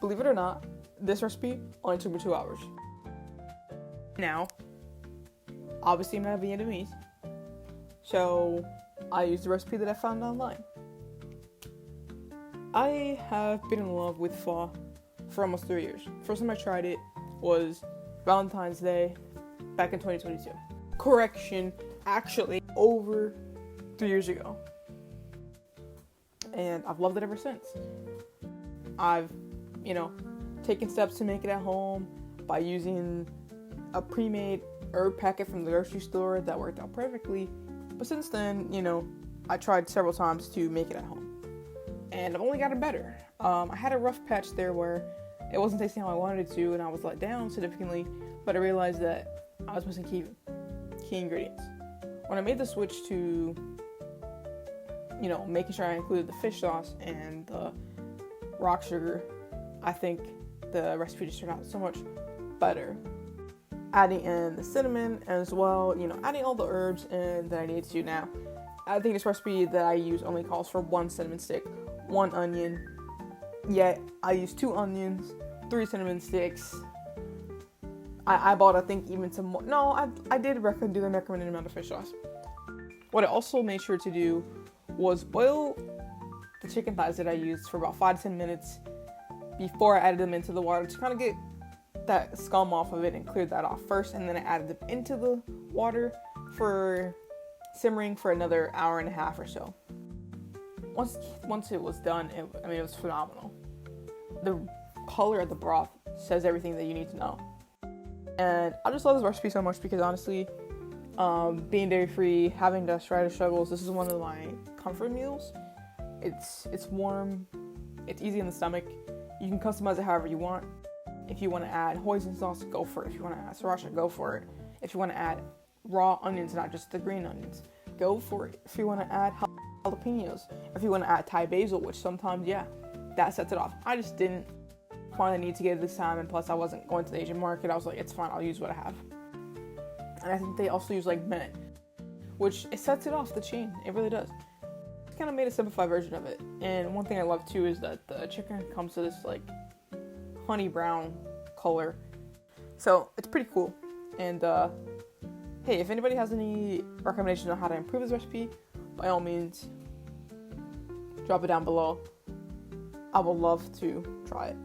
believe it or not, this recipe only took me 2 hours. Now, obviously I'm not Vietnamese, so I used the recipe that I found online. I have been in love with pho for almost 3 years. First time I tried it was Valentine's Day back in 2022. Correction, actually over 3 years ago. And I've loved it ever since. I've, taken steps to make it at home by using a pre-made herb packet from the grocery store that worked out perfectly. But since then, I tried several times to make it at home. And I've only gotten better. I had a rough patch there where it wasn't tasting how I wanted it to, and I was let down significantly, but I realized that I was missing key ingredients. When I made the switch to, making sure I included the fish sauce and the rock sugar, I think the recipe just turned out so much better. Adding in the cinnamon as well, adding all the herbs in that I need to now. I think this recipe that I use only calls for 1 cinnamon stick, 1 onion, yet I used 2 onions, 3 cinnamon sticks. I bought, I think, even some more. No, I did do the recommended amount of fish sauce. What I also made sure to do was boil the chicken thighs that I used for about 5 to 10 minutes before I added them into the water to kind of get that scum off of it and cleared that off first, and then I added them into the water for simmering for another hour and a half or so. Once it was done, it was phenomenal. The color of the broth says everything that you need to know. And I just love this recipe so much because honestly, being dairy-free, having gastritis struggles, this is one of my comfort meals. It's warm, it's easy in the stomach. You can customize it however you want. If you want to add hoisin sauce, go for it. If you want to add sriracha, go for it. If you want to add raw onions, not just the green onions, go for it. If you want to add jalapenos, if you want to add Thai basil, which sometimes, that sets it off. I just didn't find the need to get it this time, and plus I wasn't going to the Asian market. I was like, it's fine, I'll use what I have. And I think they also use mint, which it sets it off the chain. It really does. It's kind of made a simplified version of it. And one thing I love too is that the chicken comes to this honey brown color. So it's pretty cool. And hey, if anybody has any recommendations on how to improve this recipe, by all means, drop it down below. I would love to try it.